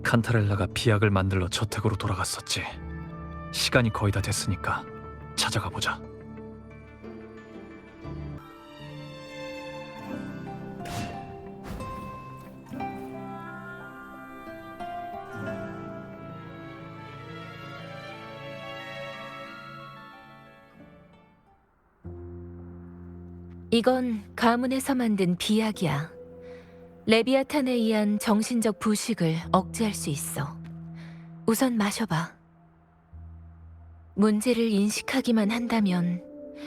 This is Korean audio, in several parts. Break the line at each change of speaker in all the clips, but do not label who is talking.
칸타렐라가 비약을 만들러 저택으로 돌아갔었지. 시간이 거의 다 됐으니까 찾아가 보자.
이건 가문에서 만든 비약이야. 레비아탄에 의한 정신적 부식을 억제할 수 있어. 우선 마셔봐. 문제를 인식하기만 한다면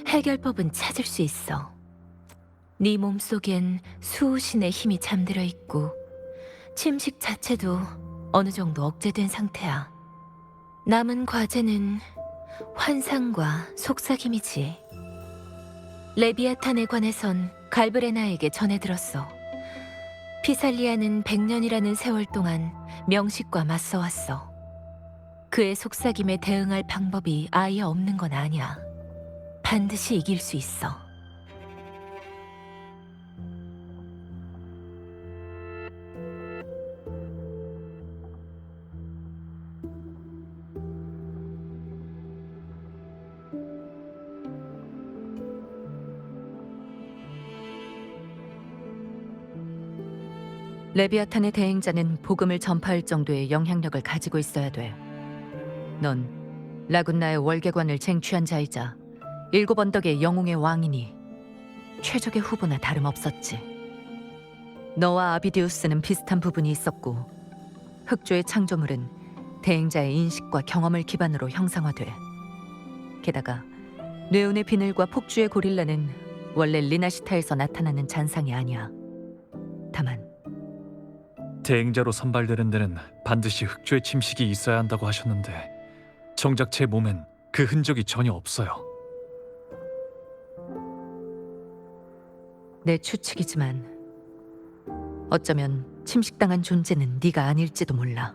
해결법은 찾을 수 있어. 네 몸속엔 수호신의 힘이 잠들어 있고 침식 자체도 어느 정도 억제된 상태야. 남은 과제는 환상과 속삭임이지. 레비아탄에 관해선 갈브레나에게 전해 들었어. 피살리아는 100년이라는 세월 동안 명식과 맞서왔어. 그의 속삭임에 대응할 방법이 아예 없는 건 아니야. 반드시 이길 수 있어.
레비아탄의 대행자는 복음을 전파할 정도의 영향력을 가지고 있어야 돼. 넌 라군나의 월계관을 쟁취한 자이자 7 언덕의 영웅의 왕이니 최적의 후보나 다름없었지. 너와 아비디우스는 비슷한 부분이 있었고 흑조의 창조물은 대행자의 인식과 경험을 기반으로 형상화돼. 게다가 뇌운의 비늘과 폭주의 고릴라는 원래 리나시타에서 나타나는 잔상이 아니야. 다만
대행자로 선발되는 데는 반드시 흑조의 침식이 있어야 한다고 하셨는데 정작 제 몸엔 그 흔적이 전혀 없어요.
내 추측이지만 어쩌면 침식당한 존재는 네가 아닐지도 몰라.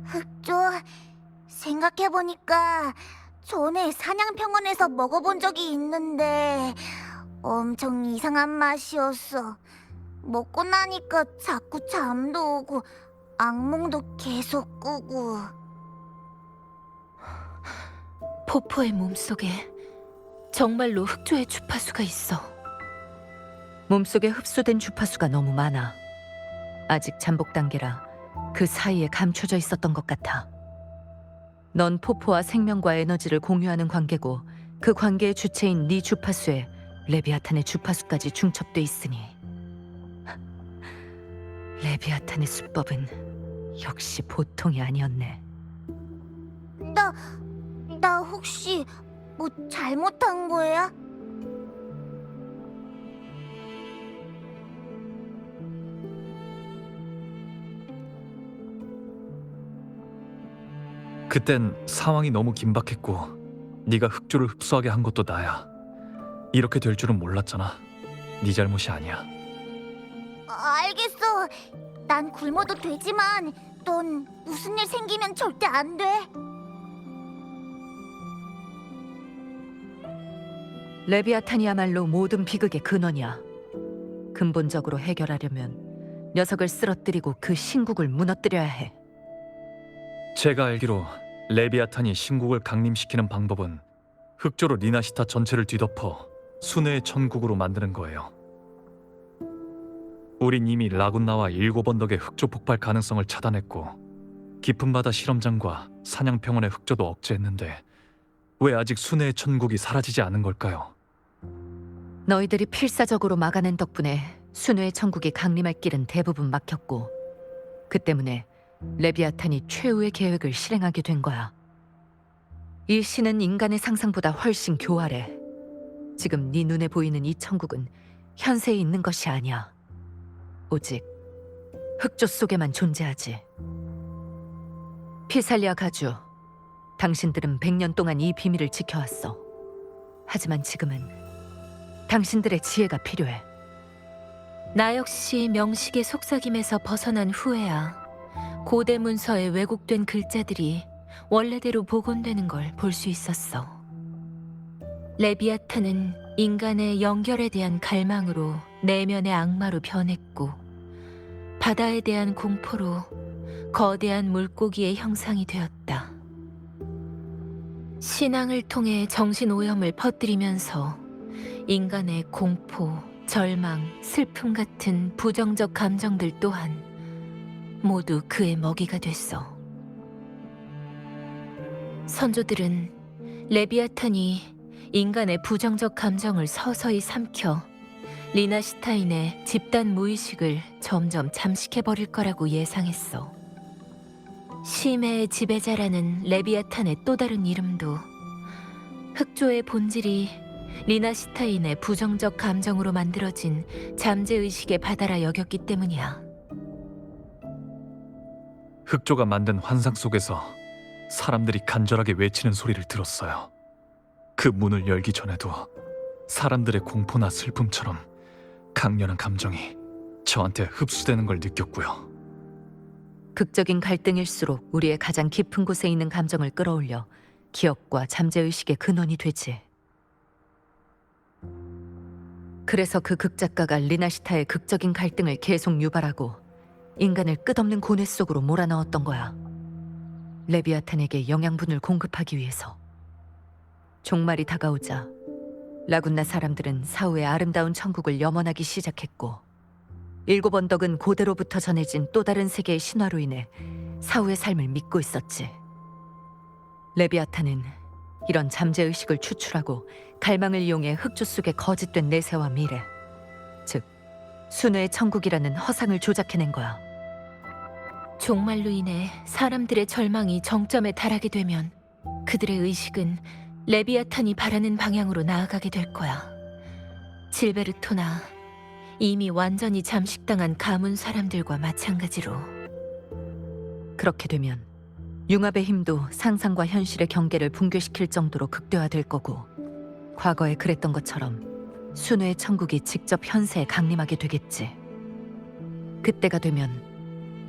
흑조, 생각해보니까 전에 사냥평원에서 먹어본 적이 있는데 엄청 이상한 맛이었어. 먹고 나니까 자꾸 잠도 오고 악몽도 계속 꾸고.
포포의 몸속에 정말로 흑조의 주파수가 있어.
몸속에 흡수된 주파수가 너무 많아. 아직 잠복 단계라 그 사이에 감춰져 있었던 것 같아. 넌 포포와 생명과 에너지를 공유하는 관계고 그 관계의 주체인 네 주파수에 레비아탄의 주파수까지 중첩돼 있으니 레비아탄의 수법은 역시 보통이 아니었네.
나 혹시 뭐 잘못한 거야?
그땐 상황이 너무 긴박했고 네가 흑조를 흡수하게 한 것도 나야. 이렇게 될 줄은 몰랐잖아. 네 잘못이 아니야.
알겠어. 난 굶어도 되지만 넌 무슨 일 생기면 절대 안 돼.
레비아탄이야말로 모든 비극의 근원이야. 근본적으로 해결하려면 녀석을 쓰러뜨리고 그 신국을 무너뜨려야 해.
제가 알기로 레비아탄이 신국을 강림시키는 방법은 흑조로 리나시타 전체를 뒤덮어 순회의 천국으로 만드는 거예요. 우린 이미 라군나와 7 언덕의 흑조 폭발 가능성을 차단했고 깊은 바다 실험장과 사냥평원의 흑조도 억제했는데 왜 아직 순회의 천국이 사라지지 않은 걸까요?
너희들이 필사적으로 막아낸 덕분에 순회의 천국이 강림할 길은 대부분 막혔고 그 때문에 레비아탄이 최후의 계획을 실행하게 된 거야. 이 신은 인간의 상상보다 훨씬 교활해. 지금 네 눈에 보이는 이 천국은 현세에 있는 것이 아니야. 오직 흑조 속에만 존재하지. 피살리아 가주, 당신들은 100년 동안 이 비밀을 지켜왔어. 하지만 지금은 당신들의 지혜가 필요해.
나 역시 명식의 속삭임에서 벗어난 후에야 고대 문서에 왜곡된 글자들이 원래대로 복원되는 걸 볼 수 있었어. 레비아탄은 인간의 연결에 대한 갈망으로 내면의 악마로 변했고, 바다에 대한 공포로 거대한 물고기의 형상이 되었다. 신앙을 통해 정신 오염을 퍼뜨리면서 인간의 공포, 절망, 슬픔 같은 부정적 감정들 또한 모두 그의 먹이가 됐어. 선조들은 레비아탄이 인간의 부정적 감정을 서서히 삼켜 리나시타인의 집단 무의식을 점점 잠식해버릴 거라고 예상했어. 심해의 지배자라는 레비아탄의 또 다른 이름도 흑조의 본질이 리나시타인의 부정적 감정으로 만들어진 잠재의식의 바다라 여겼기 때문이야.
흑조가 만든 환상 속에서 사람들이 간절하게 외치는 소리를 들었어요. 그 문을 열기 전에도 사람들의 공포나 슬픔처럼 강렬한 감정이 저한테 흡수되는 걸 느꼈고요.
극적인 갈등일수록 우리의 가장 깊은 곳에 있는 감정을 끌어올려 기억과 잠재의식의 근원이 되지. 그래서 그 극작가가 리나시타의 극적인 갈등을 계속 유발하고 인간을 끝없는 고뇌 속으로 몰아넣었던 거야. 레비아탄에게 영양분을 공급하기 위해서. 종말이 다가오자 라군나 사람들은 사후의 아름다운 천국을 염원하기 시작했고, 일곱 언덕은 고대로부터 전해진 또 다른 세계의 신화로 인해 사후의 삶을 믿고 있었지. 레비아탄은 이런 잠재의식을 추출하고 갈망을 이용해 흑조 속의 거짓된 내세와 미래, 즉 순회의 천국이라는 허상을 조작해낸 거야.
종말로 인해 사람들의 절망이 정점에 달하게 되면 그들의 의식은 레비아탄이 바라는 방향으로 나아가게 될 거야. 질베르토나 이미 완전히 잠식당한 가문 사람들과 마찬가지로.
그렇게 되면 융합의 힘도 상상과 현실의 경계를 붕괴시킬 정도로 극대화될 거고, 과거에 그랬던 것처럼 순회의 천국이 직접 현세에 강림하게 되겠지. 그때가 되면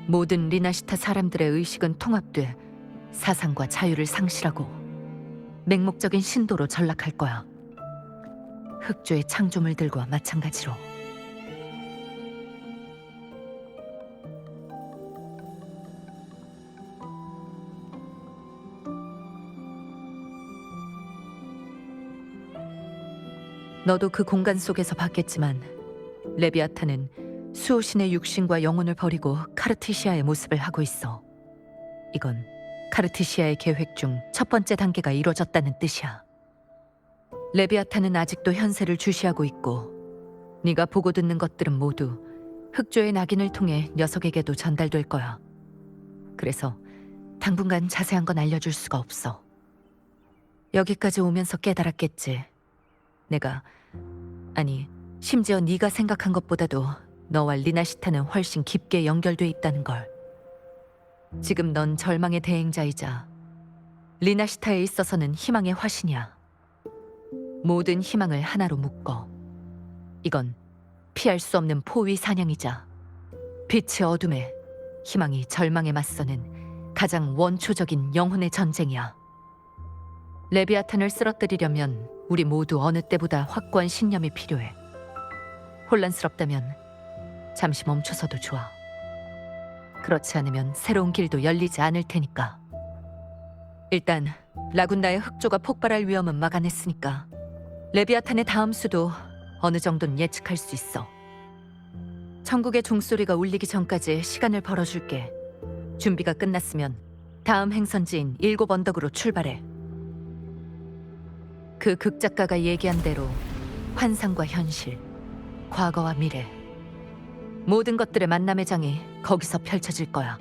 모든 리나시타 사람들의 의식은 통합돼 사상과 자유를 상실하고 맹목적인 신도로 전락할 거야. 흑조의 창조물들과 마찬가지로. 너도 그 공간 속에서 봤겠지만 레비아탄은 수호신의 육신과 영혼을 버리고 카르티시아의 모습을 하고 있어. 이건 카르티시아의 계획 중 첫 번째 단계가 이루어졌다는 뜻이야. 레비아탄은 아직도 현세를 주시하고 있고, 네가 보고 듣는 것들은 모두 흑조의 낙인을 통해 녀석에게도 전달될 거야. 그래서 당분간 자세한 건 알려줄 수가 없어. 여기까지 오면서 깨달았겠지. 아니, 심지어 네가 생각한 것보다도 너와 리나시타는 훨씬 깊게 연결돼 있다는 걸. 지금 넌 절망의 대행자이자 리나시타에 있어서는 희망의 화신이야. 모든 희망을 하나로 묶어. 이건 피할 수 없는 포위 사냥이자 빛의 어둠에 희망이 절망에 맞서는 가장 원초적인 영혼의 전쟁이야. 레비아탄을 쓰러뜨리려면 우리 모두 어느 때보다 확고한 신념이 필요해. 혼란스럽다면 잠시 멈춰서도 좋아. 그렇지 않으면 새로운 길도 열리지 않을 테니까. 일단 라군나의 흑조가 폭발할 위험은 막아냈으니까 레비아탄의 다음 수도 어느 정도는 예측할 수 있어. 천국의 종소리가 울리기 전까지 시간을 벌어줄게. 준비가 끝났으면 다음 행선지인 일곱 언덕으로 출발해. 그 극작가가 얘기한 대로 환상과 현실, 과거와 미래, 모든 것들의 만남의 장이 거기서 펼쳐질 거야.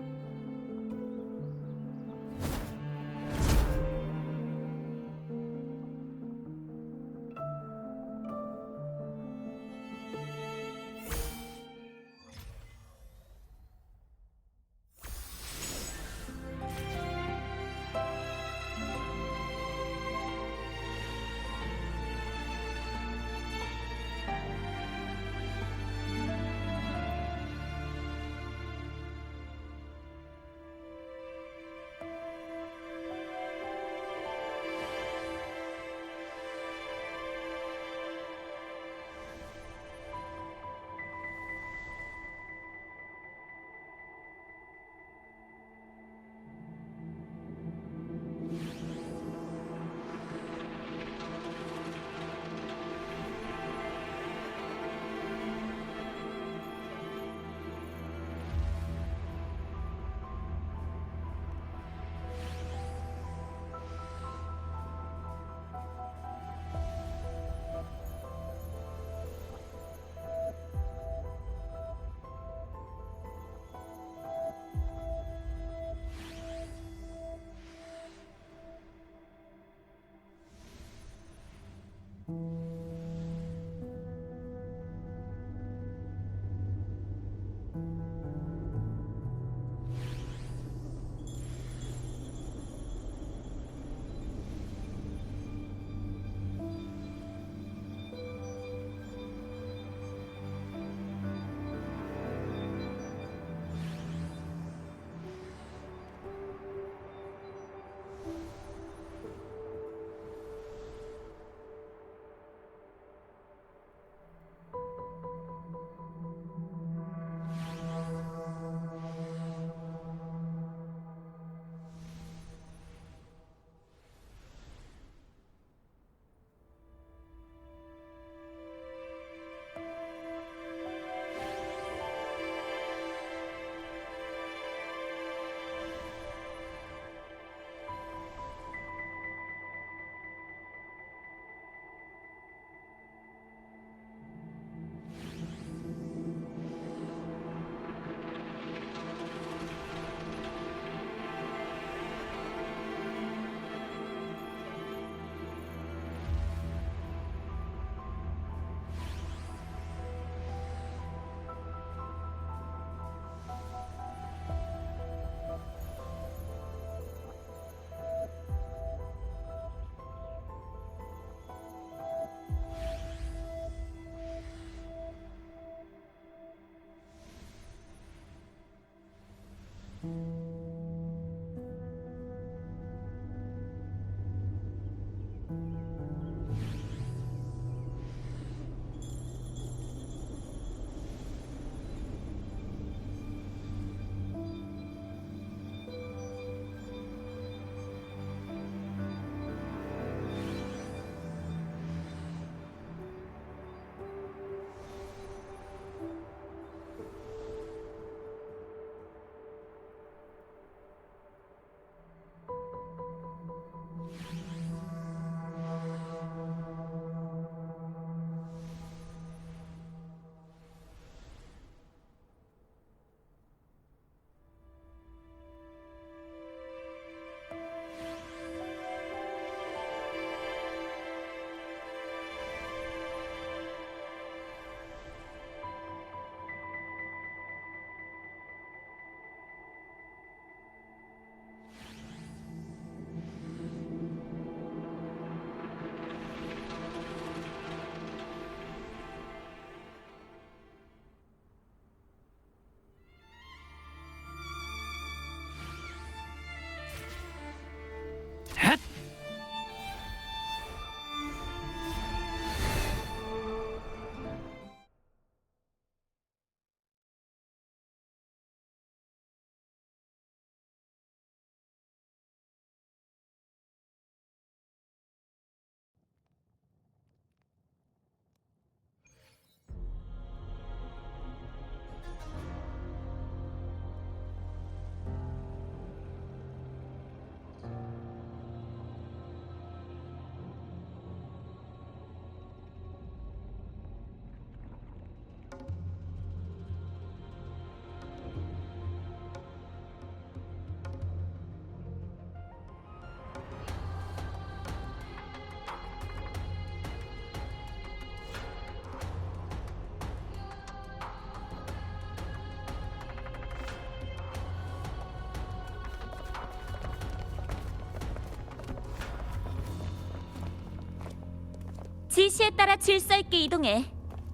지시에 따라 질서 있게 이동해.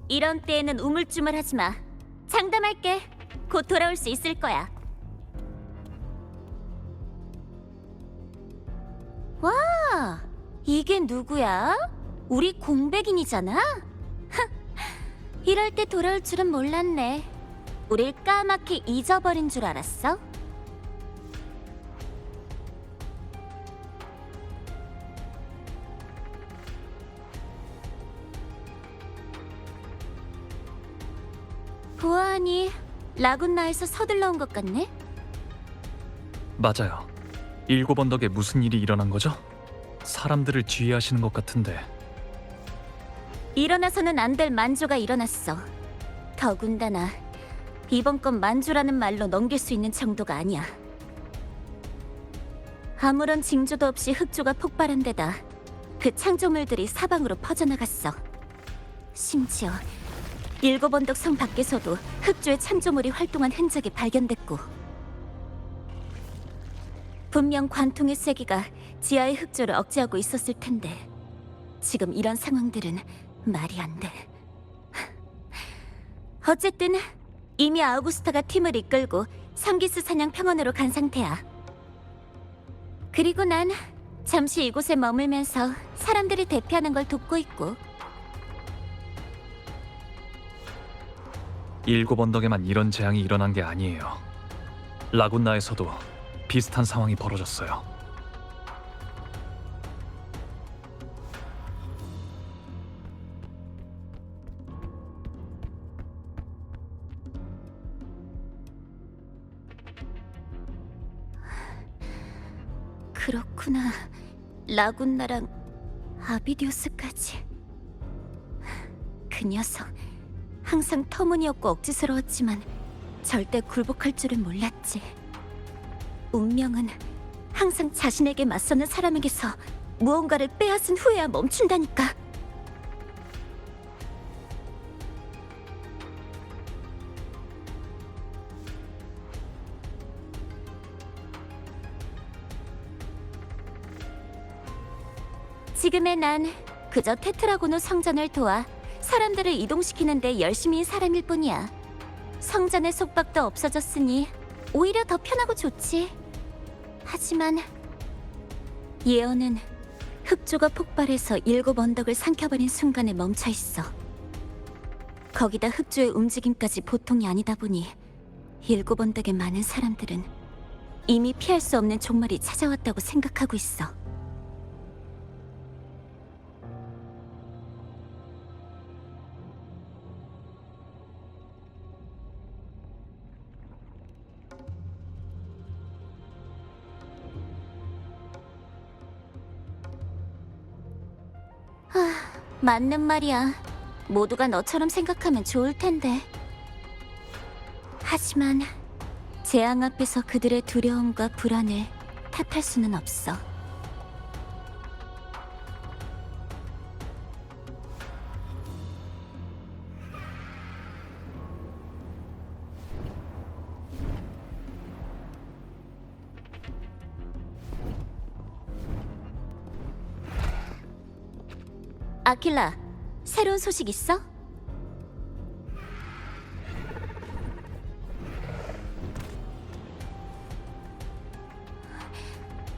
이런 때에는 우물쭈물하지 마. 장담할게. 곧 돌아올 수 있을 거야. 와, 이게 누구야? 우리 공백인이잖아? 이럴 때 돌아올 줄은 몰랐네. 우릴 까맣게 잊어버린 줄 알았어? 보아하니 라군나에서 서둘러 온 것 같네?
맞아요. 일곱 언덕에 무슨 일이 일어난 거죠? 사람들을 지휘하시는 것 같은데.
일어나서는 안 될 만조가 일어났어. 더군다나 이번 건 만조라는 말로 넘길 수 있는 정도가 아니야. 아무런 징조도 없이 흑조가 폭발한 데다 그 창조물들이 사방으로 퍼져나갔어. 심지어 일곱 언덕 성 밖에서도 흑조의 창조물이 활동한 흔적이 발견됐고, 분명 관통의 세기가 지하의 흑조를 억제하고 있었을 텐데 지금 이런 상황들은 말이 안 돼. 어쨌든 이미 아우구스타가 팀을 이끌고 삼기스 사냥 평원으로 간 상태야. 그리고 난 잠시 이곳에 머물면서 사람들이 대피하는 걸 돕고 있고.
일곱 언덕에만 이런 재앙이 일어난 게 아니에요. 라군나에서도 비슷한 상황이 벌어졌어요.
그렇구나. 라군나랑 아비디우스까지. 그 녀석 항상 터무니없고 억지스러웠지만 절대 굴복할 줄은 몰랐지. 운명은 항상 자신에게 맞서는 사람에게서 무언가를 빼앗은 후에야 멈춘다니까. 지금의 난 그저 테트라고노 성전을 도와 사람들을 이동시키는데 열심히 인 사람일 뿐이야. 성전의 속박도 없어졌으니 오히려 더 편하고 좋지. 하지만 예언은 흑조가 폭발해서 7 언덕을 삼켜버린 순간에 멈춰 있어. 거기다 흑조의 움직임까지 보통이 아니다 보니 7 언덕의 많은 사람들은 이미 피할 수 없는 종말이 찾아왔다고 생각하고 있어. 맞는 말이야. 모두가 너처럼 생각하면 좋을 텐데. 하지만 재앙 앞에서 그들의 두려움과 불안을 탓할 수는 없어. 아킬라, 새로운 소식 있어?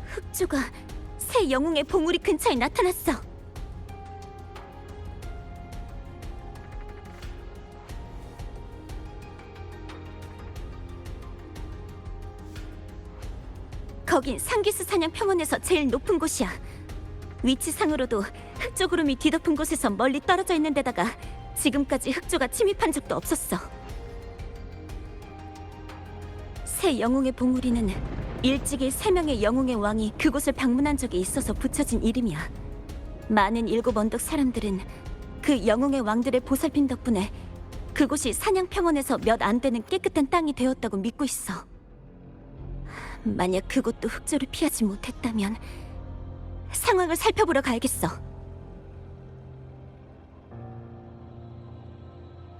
흑조가 새 영웅의 봉우리 근처에 나타났어. 거긴 상기스 사냥 평원에서 제일 높은 곳이야. 위치상으로도 흑조 구름이 뒤덮은 곳에서 멀리 떨어져 있는 데다가 지금까지 흑조가 침입한 적도 없었어. 새 영웅의 봉우리는 일찍이 3명의 영웅의 왕이 그곳을 방문한 적이 있어서 붙여진 이름이야. 많은 7 언덕 사람들은 그 영웅의 왕들의 보살핌 덕분에 그곳이 사냥 평원에서 몇 안 되는 깨끗한 땅이 되었다고 믿고 있어. 만약 그곳도 흑조를 피하지 못했다면 상황을 살펴보러 가야겠어.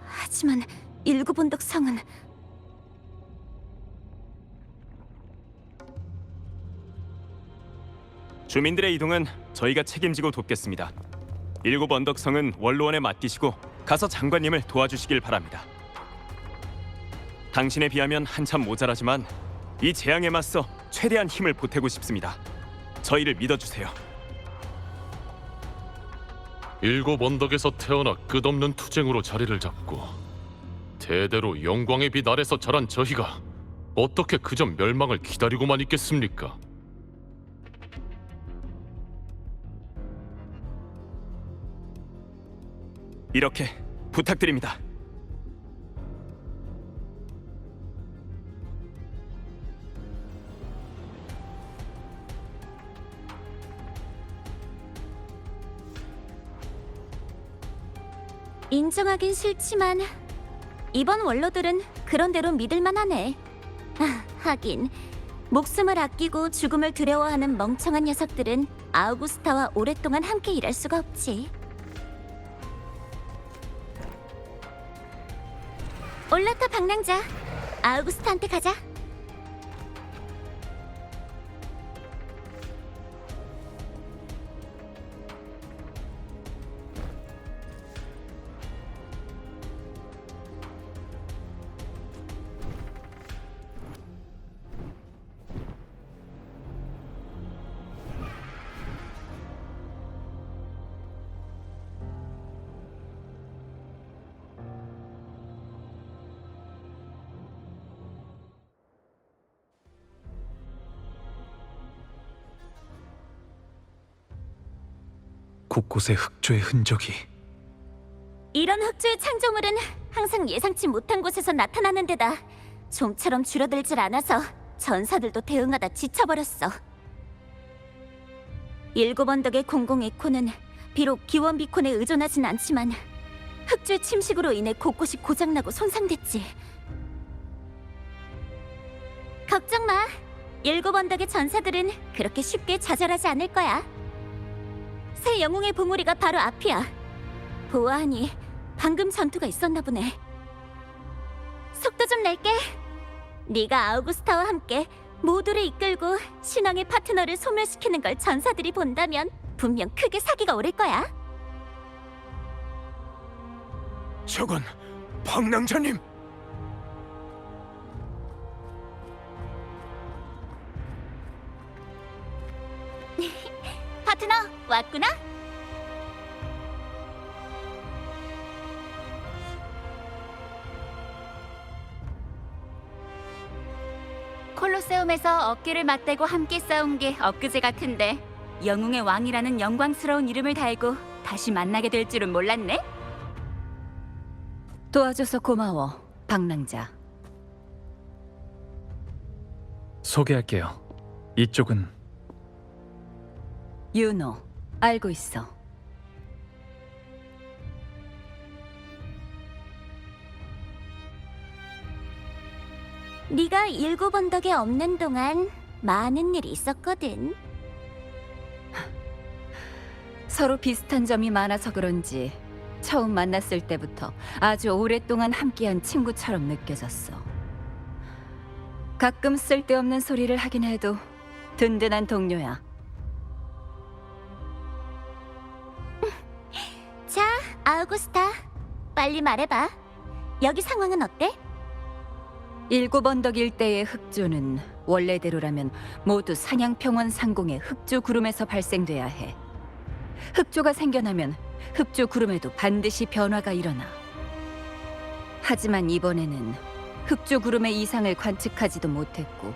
하지만 7 언덕 성은
주민들의 이동은 저희가 책임지고 돕겠습니다. 7 언덕 성은 원로원에 맡기시고 가서 장관님을 도와주시길 바랍니다. 당신에 비하면 한참 모자라지만 이 재앙에 맞서 최대한 힘을 보태고 싶습니다. 저희를 믿어주세요.
7 언덕에서 태어나 끝없는 투쟁으로 자리를 잡고 대대로 영광의 빛 아래서 자란 저희가 어떻게 그저 멸망을 기다리고만 있겠습니까?
이렇게 부탁드립니다.
인정하긴 싫지만 이번 원로들은 그런대로 믿을만하네. 하긴 목숨을 아끼고 죽음을 두려워하는 멍청한 녀석들은 아우구스타와 오랫동안 함께 일할 수가 없지. 올라타 방랑자, 아우구스타한테 가자.
곳곳에 흑조의 흔적이.
이런 흑조의 창조물은 항상 예상치 못한 곳에서 나타나는 데다 좀처럼 줄어들질 않아서 전사들도 대응하다 지쳐버렸어. 7 언덕의 공공 에코는 비록 기원 비콘에 의존하진 않지만 흑조의 침식으로 인해 곳곳이 고장나고 손상됐지. 걱정 마. 7 언덕의 전사들은 그렇게 쉽게 좌절하지 않을 거야. 새 영웅의 봉우리가 바로 앞이야. 보아하니 방금 전투가 있었나 보네. 속도 좀 낼게. 네가 아우구스타와 함께 모두를 이끌고 신왕의 파트너를 소멸시키는 걸 전사들이 본다면 분명 크게 사기가 오를 거야.
저건 방랑자님!
갖고 왔구나. 콜로세움에서 어깨를 맞대고 함께 싸운 게 엊그제 같은데 영웅의 왕이라는 영광스러운 이름을 달고 다시 만나게 될 줄은 몰랐네.
도와줘서 고마워, 방랑자.
소개할게요. 이쪽은
유노, 알고 있어.
네가 일곱 언덕에 없는 동안 많은 일이 있었거든.
서로 비슷한 점이 많아서 그런지 처음 만났을 때부터 아주 오랫동안 함께한 친구처럼 느껴졌어. 가끔 쓸데없는 소리를 하긴 해도 든든한 동료야.
자, 아우구스타, 빨리 말해봐. 여기 상황은 어때?
일곱 언덕 일대의 흑조는 원래대로라면 모두 사냥평원 상공의 흑조 구름에서 발생돼야 해. 흑조가 생겨나면 흑조 구름에도 반드시 변화가 일어나. 하지만 이번에는 흑조 구름의 이상을 관측하지도 못했고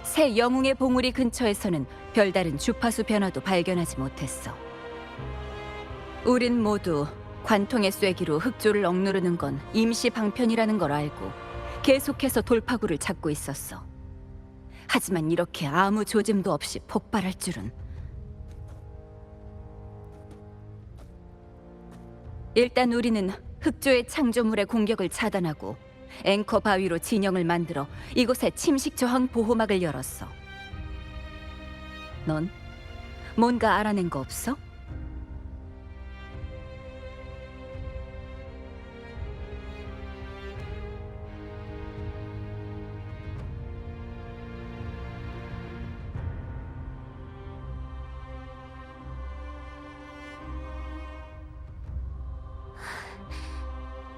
새 영웅의 봉우리 근처에서는 별다른 주파수 변화도 발견하지 못했어. 우린 모두 관통의 쐐기로 흑조를 억누르는 건 임시 방편이라는 걸 알고 계속해서 돌파구를 찾고 있었어. 하지만 이렇게 아무 조짐도 없이 폭발할 줄은. 일단 우리는 흑조의 창조물의 공격을 차단하고 앵커 바위로 진영을 만들어 이곳에 침식 저항 보호막을 열었어. 넌 뭔가 알아낸 거 없어?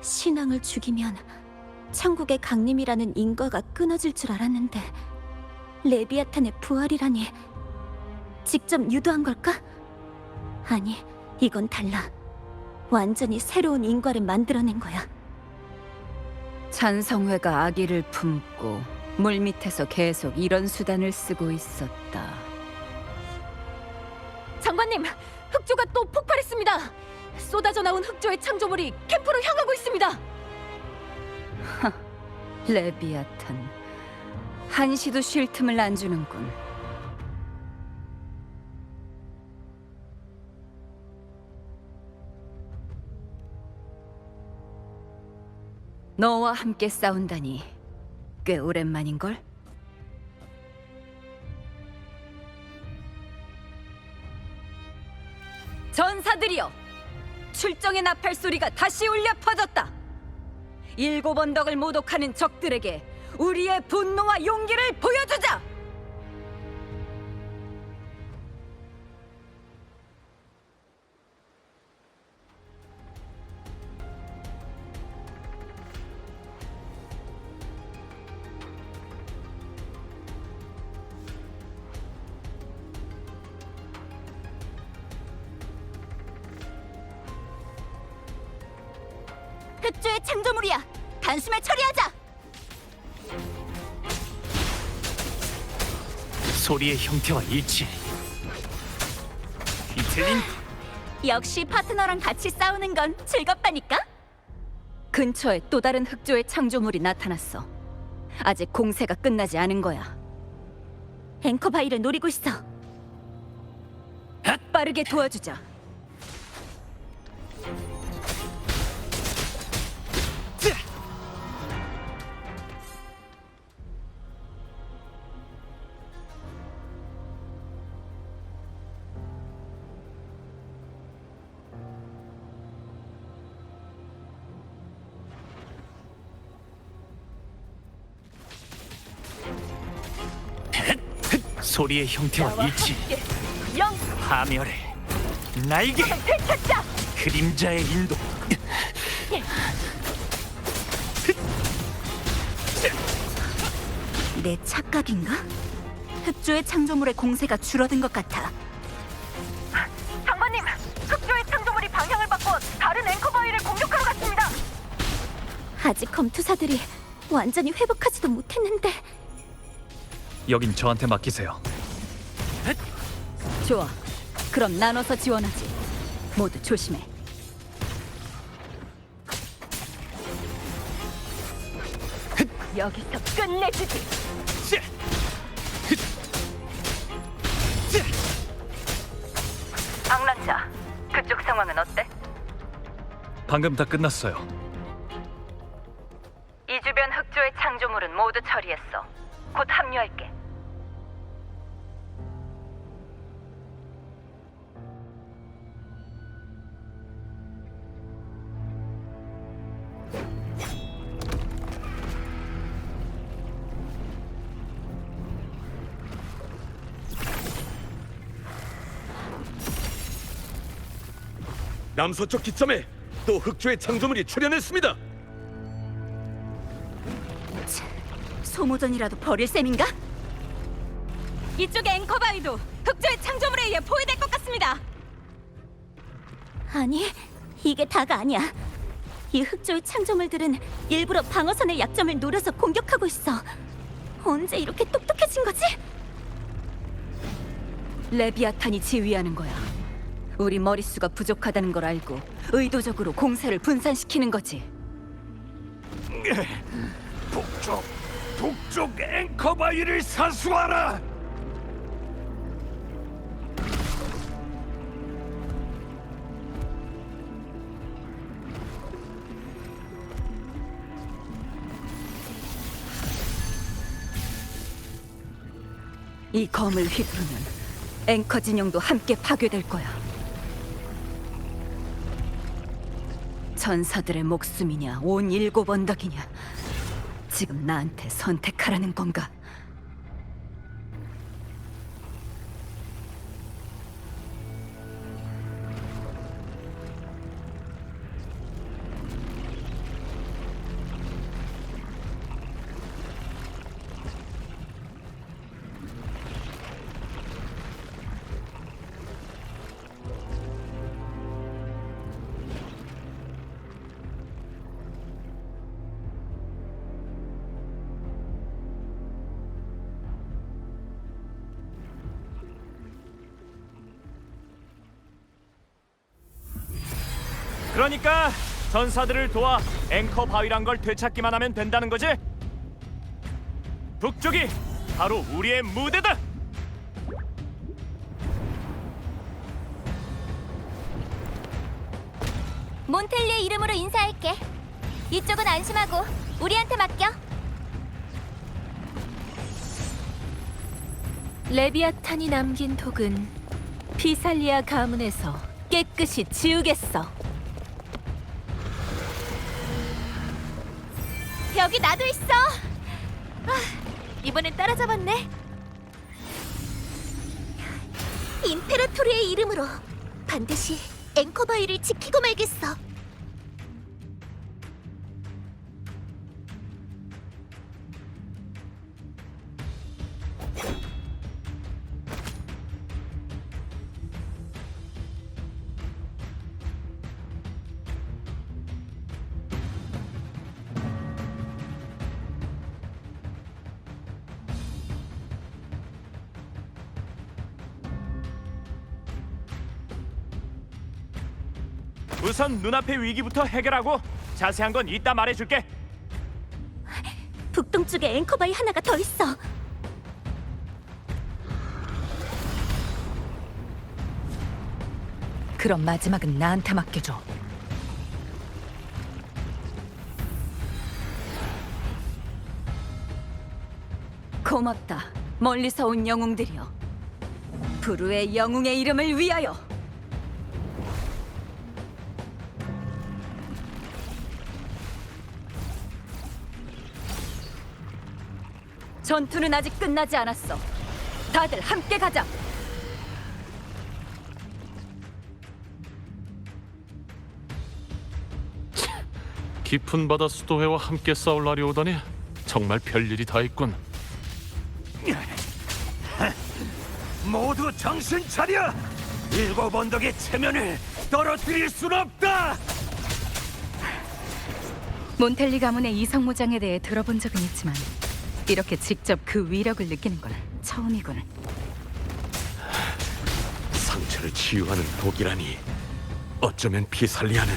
신앙을 죽이면 천국의 강림이라는 인과가 끊어질 줄 알았는데 레비아탄의 부활이라니 직접 유도한 걸까? 아니, 이건 달라. 완전히 새로운 인과를 만들어낸 거야.
찬성회가 아기를 품고 물밑에서 계속 이런 수단을 쓰고 있었다.
장관님, 흑조가 또 폭발했습니다. 쏟아져 나온 흑조의 창조물이 캠프로 향하고 있습니다.
레비아탄, 한시도 쉴 틈을 안 주는군. 너와 함께 싸운다니 꽤 오랜만인걸? 전사들이여! 출정의 나팔 소리가 다시 울려 퍼졌다! 일곱 언덕을 모독하는 적들에게 우리의 분노와 용기를 보여주자!
흑조의 창조물이야. 단숨에 처리하자.
소리의 형태와 일치. 휘틀린
역시 파트너랑 같이 싸우는 건 즐겁다니까.
근처에 또 다른 흑조의 창조물이 나타났어. 아직 공세가 끝나지 않은 거야.
앵커바이를 노리고 있어.
빠르게 도와주자.
소리의 형태와 일치.
영
파멸의 날개. 그림자의 인도.
내 착각인가? 흑조의 창조물의 공세가 줄어든 것 같아. 아직 검투사들이 완전히 회복하지도 못했는데.
여긴 저한테 맡기세요.
좋아. 그럼 나눠서 지원하지. 모두 조심해. 여기서 끝내주지. 방랑자, 그쪽 상황은 어때?
방금 다 끝났어요.
이 주변 흑조의 창조물은 모두 처리했어. 곧 합류할게.
남서쪽 기점에 또 흑조의 창조물이 출현했습니다.
소모전이라도 벌일 셈인가?
이쪽의 앵커바위도 흑조의 창조물에 의해 포위될 것 같습니다.
아니, 이게 다가 아니야. 이 흑조의 창조물들은 일부러 방어선의 약점을 노려서 공격하고 있어. 언제 이렇게 똑똑해진 거지?
레비아탄이 지휘하는 거야. 우리 머릿수가 부족하다는 걸 알고 의도적으로 공세를 분산시키는 거지.
북쪽 앵커바위를 사수하라.
이 검을 휘두르면 앵커 진영도 함께 파괴될 거야. 전사들의 목숨이냐, 온 일곱 언덕이냐. 지금 나한테 선택하라는 건가?
그러니까 전사들을 도와 앵커 바위란 걸 되찾기만 하면 된다는 거지? 북쪽이 바로 우리의 무대다.
몬텔리의 이름으로 인사할게. 이쪽은 안심하고 우리한테 맡겨.
레비아탄이 남긴 독은 피살리아 가문에서 깨끗이 지우겠어.
여기 나도 있어. 이번엔 따라잡았네. 임페라토르의 이름으로 반드시 앵커바위를 지키고 말겠어.
우선 눈앞의 위기부터 해결하고 자세한 건 이따 말해줄게.
북동쪽에 앵커바위 하나가 더 있어.
그럼 마지막은 나한테 맡겨줘.
고맙다. 멀리서 온 영웅들이여. 부르의 영웅의 이름을 위하여. 전투는 아직 끝나지 않았어. 다들 함께 가자.
깊은 바다 수도회와 함께 싸울 날이 오다니 정말 별일이 다 있군.
모두 정신 차려. 일곱 언덕의 체면을 떨어뜨릴 순 없다.
몬텔리 가문의 이성무장에 대해 들어본 적은 있지만 이렇게 직접 그 위력을 느끼는 건 처음이군.
상처를 치유하는 독이라니. 어쩌면 피살리아는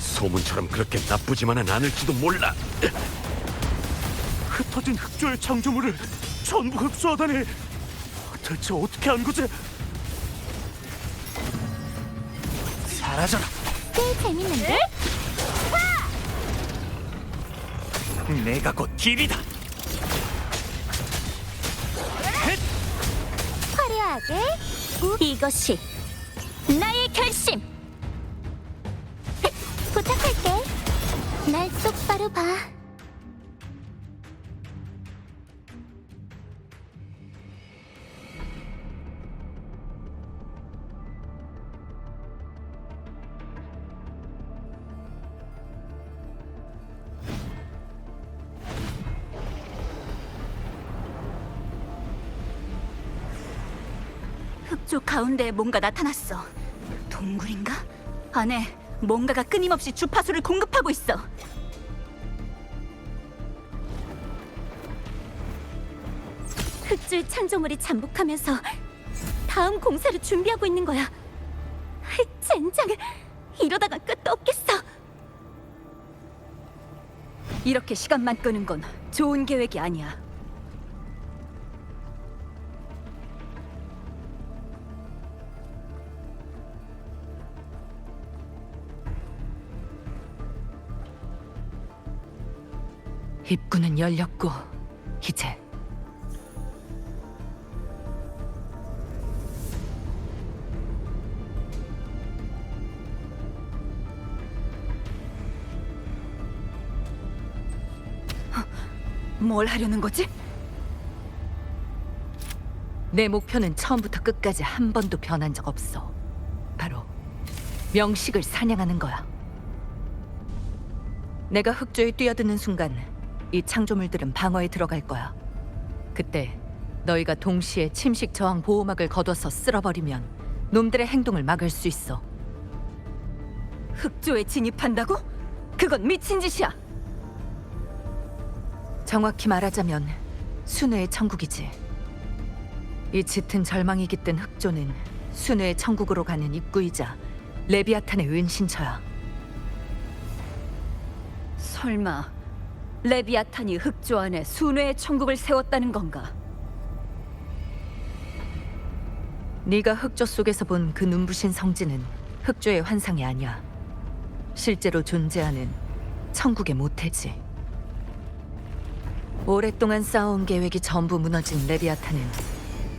소문처럼 그렇게 나쁘지만은 않을지도 몰라.
흩어진 흑조의 창조물을 전부 흡수하다니. 대체 어떻게 한 거지? 사라져라.
꽤 재밌는데?
내가 곧 길이다.
화려하게 이것이 나의 결심. 부탁할게. 날 똑바로 봐.
흑조 가운데에 뭔가 나타났어. 동굴인가? 안에 뭔가가 끊임없이 주파수를 공급하고 있어.
흑주의 창조물이 잠복하면서 다음 공사를 준비하고 있는 거야. 젠장, 이러다가 끝도 없겠어.
이렇게 시간만 끄는 건 좋은 계획이 아니야.
입구는 열렸고 이제
뭘 하려는 거지?
내 목표는 처음부터 끝까지 한 번도 변한 적 없어. 바로 명식을 사냥하는 거야. 내가 흑조에 뛰어드는 순간 이 창조물들은 방어에 들어갈 거야. 그때 너희가 동시에 침식 저항 보호막을 걷어서 쓸어버리면 놈들의 행동을 막을 수 있어.
흑조에 진입한다고? 그건 미친 짓이야.
정확히 말하자면 순회의 천국이지. 이 짙은 절망이 깃든 흑조는 순회의 천국으로 가는 입구이자 레비아탄의 은신처야.
설마 레비아탄이 흑조 안에 순회의 천국을 세웠다는 건가?
네가 흑조 속에서 본 그 눈부신 성지는 흑조의 환상이 아니야. 실제로 존재하는 천국의 모태지. 오랫동안 쌓아온 계획이 전부 무너진 레비아탄은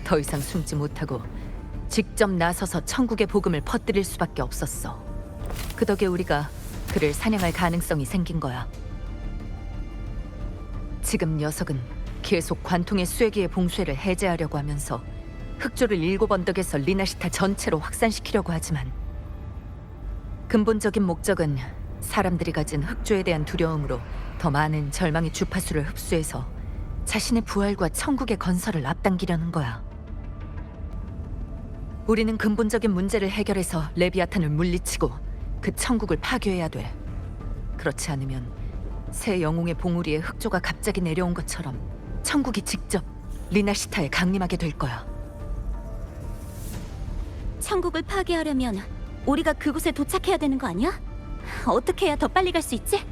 더 이상 숨지 못하고 직접 나서서 천국의 복음을 퍼뜨릴 수밖에 없었어. 그 덕에 우리가 그를 사냥할 가능성이 생긴 거야. 지금 녀석은 계속 관통의 쇠기의 봉쇄를 해제하려고 하면서 흑조를 7언덕에서 리나시타 전체로 확산시키려고 하지만 근본적인 목적은 사람들이 가진 흑조에 대한 두려움으로 더 많은 절망의 주파수를 흡수해서 자신의 부활과 천국의 건설을 앞당기려는 거야. 우리는 근본적인 문제를 해결해서 레비아탄을 물리치고 그 천국을 파괴해야 돼. 그렇지 않으면 새 영웅의 봉우리에 흑조가 갑자기 내려온 것처럼 천국이 직접 리나시타에 강림하게 될 거야.
천국을 파괴하려면 우리가 그곳에 도착해야 되는 거 아니야? 어떻게 해야 더 빨리 갈 수 있지?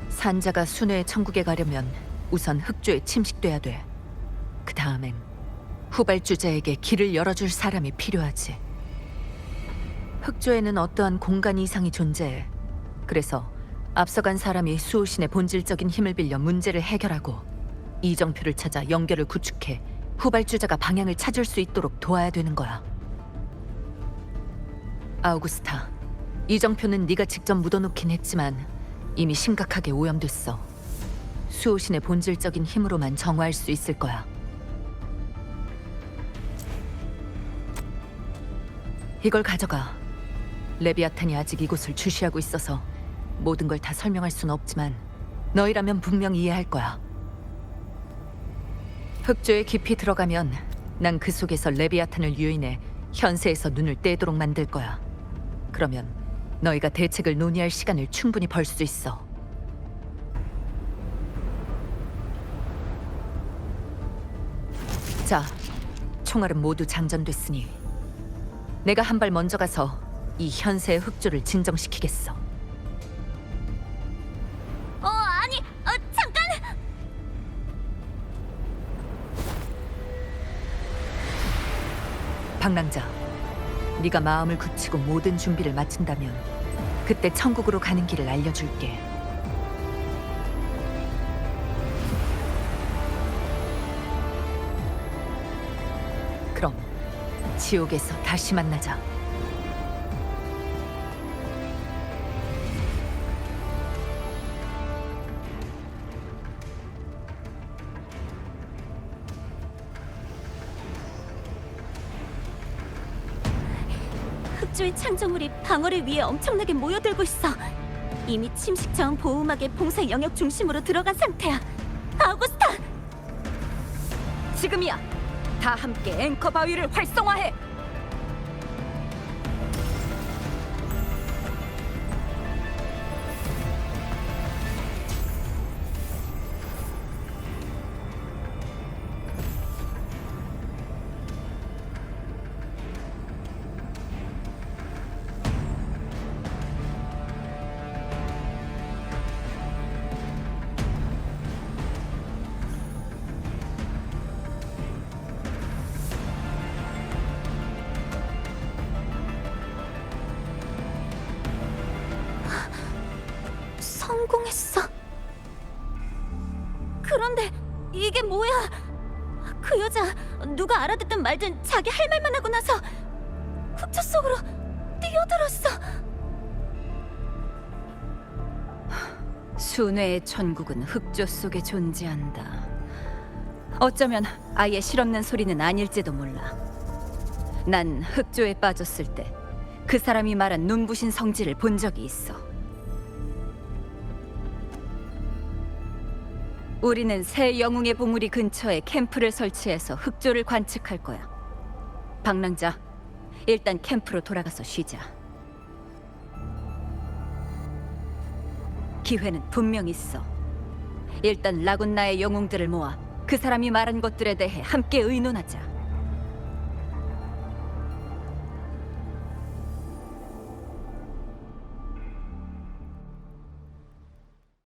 산자가 순회의 천국에 가려면 우선 흑조에 침식돼야 돼. 그 다음엔 후발주자에게 길을 열어줄 사람이 필요하지. 흑조에는 어떠한 공간 이상이 존재해. 그래서 앞서간 사람이 수호신의 본질적인 힘을 빌려 문제를 해결하고 이정표를 찾아 연결을 구축해 후발주자가 방향을 찾을 수 있도록 도와야 되는 거야. 아우구스타, 이정표는 네가 직접 묻어놓긴 했지만 이미 심각하게 오염됐어. 수호신의 본질적인 힘으로만 정화할 수 있을 거야. 이걸 가져가. 레비아탄이 아직 이곳을 주시하고 있어서 모든 걸 다 설명할 수는 없지만 너희라면 분명 이해할 거야. 흑조에 깊이 들어가면 난 그 속에서 레비아탄을 유인해 현세에서 눈을 떼도록 만들 거야. 그러면 너희가 대책을 논의할 시간을 충분히 벌 수 있어. 자, 총알은 모두 장전됐으니 내가 한 발 먼저 가서 이 현세의 흑조를 진정시키겠어.
아니, 잠깐!
방랑자, 네가 마음을 굳히고 모든 준비를 마친다면 그때 천국으로 가는 길을 알려줄게. 그럼 지옥에서 다시 만나자.
흑조의 창조물이 방어를 위해 엄청나게 모여들고 있어. 이미 침식자원 보호막의 봉쇄 영역 중심으로 들어간 상태야. 아우구스타!
지금이야. 다 함께 앵커 바위를 활성화해.
성공했어. 그런데 이게 뭐야? 그 여자 누가 알아듣든 말든 자기 할 말만 하고 나서 흑조 속으로 뛰어들었어.
순회의 천국은 흑조 속에 존재한다. 어쩌면 아예 실없는 소리는 아닐지도 몰라. 난 흑조에 빠졌을 때 그 사람이 말한 눈부신 성질을 본 적이 있어. 우리는 새 영웅의 보물이 근처에 캠프를 설치해서 흑조를 관측할 거야. 방랑자, 일단 캠프로 돌아가서 쉬자. 기회는 분명 있어. 일단 라군나의 영웅들을 모아 그 사람이 말한 것들에 대해 함께 의논하자.